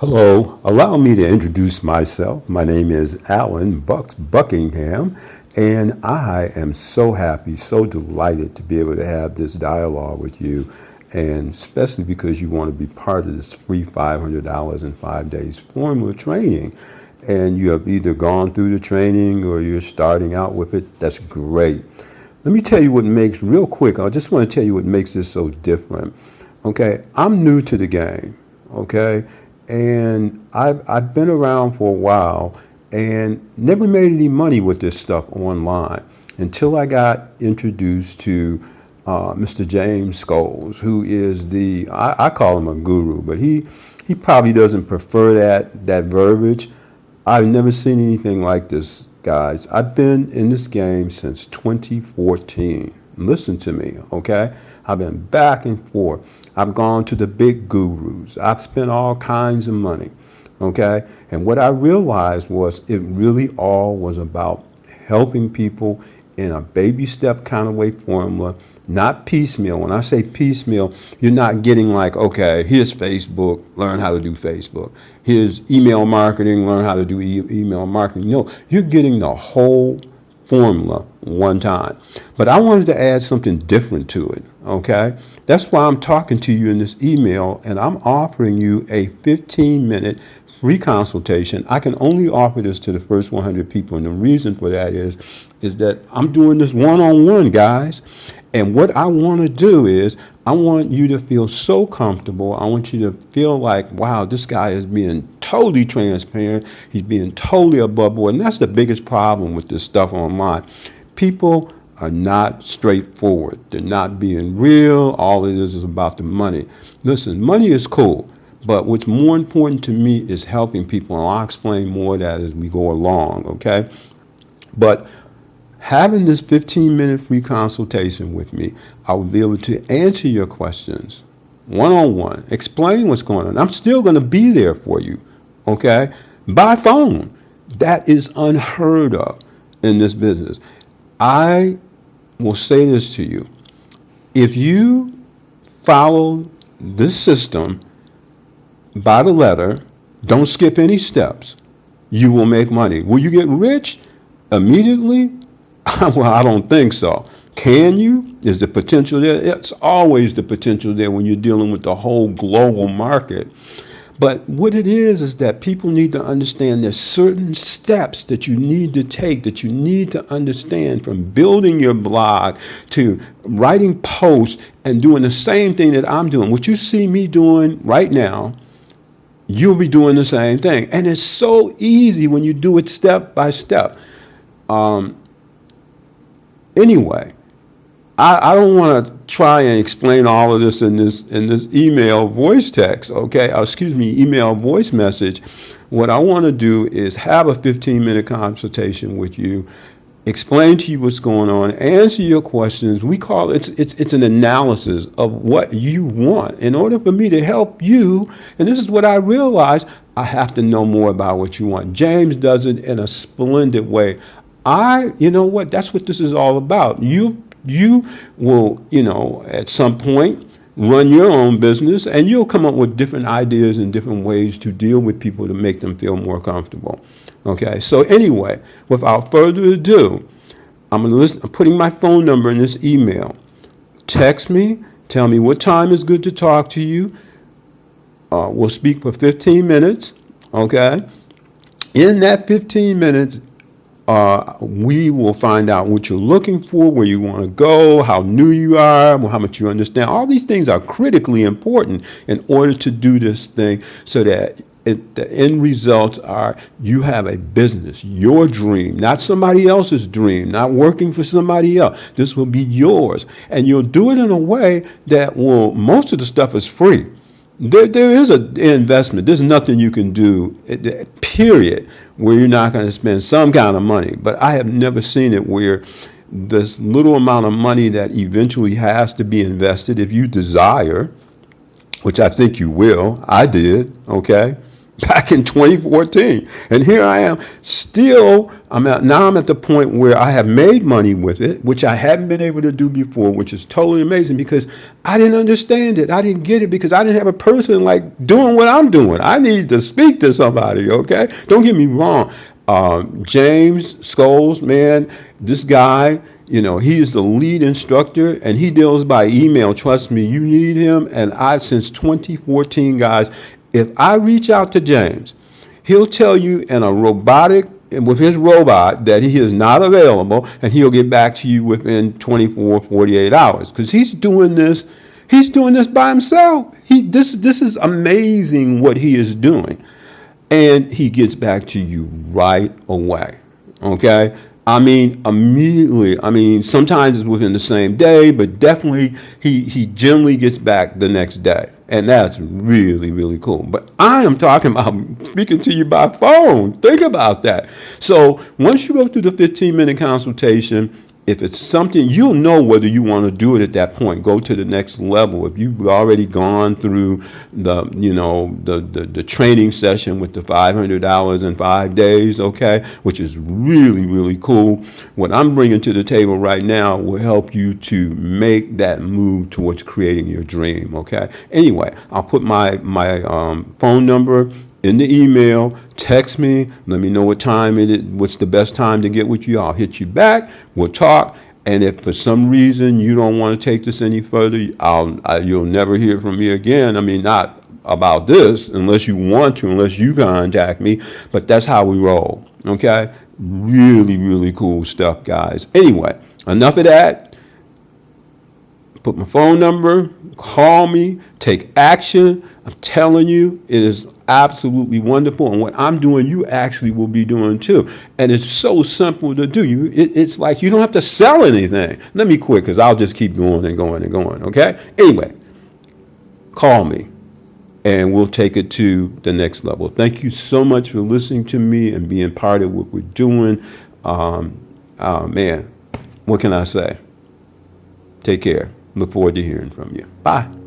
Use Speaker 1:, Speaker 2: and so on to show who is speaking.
Speaker 1: Hello, allow me to introduce myself. My name is Alan Buckingham, and I am so happy, so delighted to be able to have this dialogue with you, and especially because you want to be part of this free $500 in 5 days formula training. And you have either gone through the training or you're starting out with it. That's great. Let me tell you what makes, real quick, I just want to tell you what makes this so different. Okay, I'm new to the game, okay? And I've been around for a while and never made any money with this stuff online until I got introduced to Mr. James Scholes, who is I call him a guru, but he probably doesn't prefer that verbiage. I've never seen anything like this, guys. I've been in this game since 2014. Listen to me, okay? I've been back and forth. I've gone to the big gurus. I've spent all kinds of money, okay? And what I realized was it really all was about helping people in a baby step kind of way formula, not piecemeal. When I say piecemeal, you're not getting like, okay, here's Facebook, learn how to do Facebook. Here's email marketing, learn how to do email marketing. No, you're getting the whole formula one time. But I wanted to add something different to it, okay? That's why I'm talking to you in this email, and I'm offering you a 15-minute free consultation. I can only offer this to the first 100 people, and the reason for that is that I'm doing this one-on-one, guys. And what I want to do is I want you to feel so comfortable. I want you to feel like, wow, this guy is being totally transparent. He's being totally above board. And that's the biggest problem with this stuff online. People are not straightforward. They're not being real. All it is about the money. Listen, money is cool. But what's more important to me is helping people. And I'll explain more of that as we go along, okay? But having this 15-minute free consultation with me, I will be able to answer your questions one-on-one, explain what's going on. I'm still going to be there for you, okay, by phone. That is unheard of in this business. I will say this to you. If you follow this system by the letter, don't skip any steps, you will make money. Will you get rich immediately? Well, I don't think so. Can you? Is the potential there? It's always the potential there when you're dealing with the whole global market. But what it is that people need to understand there's certain steps that you need to take, that you need to understand, from building your blog to writing posts and doing the same thing that I'm doing. What you see me doing right now, you'll be doing the same thing. And it's so easy when you do it step by step. Anyway, I don't want to try and explain all of this in this email voice text, okay? Email voice message. What I want to do is have a 15-minute consultation with you, explain to you what's going on, answer your questions. We call it's an analysis of what you want. In order for me to help you, and this is what I realized, I have to know more about what you want. James does it in a splendid way. You know what? That's what this is all about. You will, at some point run your own business, and you'll come up with different ideas and different ways to deal with people to make them feel more comfortable. Okay. So anyway, without further ado, I'm putting my phone number in this email. Text me. Tell me what time is good to talk to you. We'll speak for 15 minutes. Okay. In that 15 minutes, we will find out what you're looking for, where you want to go, how new you are, how much you understand. All these things are critically important in order to do this thing so that the end results are you have a business, your dream, not somebody else's dream, not working for somebody else. This will be yours. And you'll do it in a way that most of the stuff is free. There is an investment. There's nothing you can do, period, where you're not going to spend some kind of money. But I have never seen it where this little amount of money that eventually has to be invested, if you desire, which I think you will. I did, okay? back in 2014. And here I am still, I'm at the point where I have made money with it, which I hadn't been able to do before, which is totally amazing because I didn't understand it. I didn't get it because I didn't have a person like doing what I'm doing. I need to speak to somebody, okay? Don't get me wrong. James Scholes, man, this guy, he is the lead instructor and he deals by email. Trust me, you need him. And since 2014, guys, if I reach out to James, he'll tell you in a robotic, with his robot, that he is not available and he'll get back to you within 24, 48 hours because he's doing this by himself. This is amazing what he is doing. And he gets back to you right away, okay? I mean, immediately. I mean, sometimes it's within the same day, but definitely he generally gets back the next day. And that's really, really cool. But I am talking about speaking to you by phone. Think about that. So once you go through the 15-minute consultation, if it's something, you'll know whether you want to do it at that point. Go to the next level. If you've already gone through the training session with the 500 hours in 5 days, okay, which is really, really cool. What I'm bringing to the table right now will help you to make that move towards creating your dream, okay? Anyway, I'll put my phone number in the email. Text me, let me know what time what's the best time to get with you. I'll hit you back, we'll talk, and if for some reason you don't want to take this any further, you'll never hear from me again. I mean, not about this, unless you want to, unless you contact me, but that's how we roll, okay? Really, really cool stuff, guys. Anyway, enough of that. Put my phone number, call me, take action. I'm telling you, it is absolutely wonderful. And what I'm doing, you actually will be doing too. And it's so simple to do. It's like you don't have to sell anything. Let me quit because I'll just keep going and going and going, okay? Anyway, call me and we'll take it to the next level. Thank you so much for listening to me and being part of what we're doing. Man, what can I say? Take care. Look forward to hearing from you. Bye.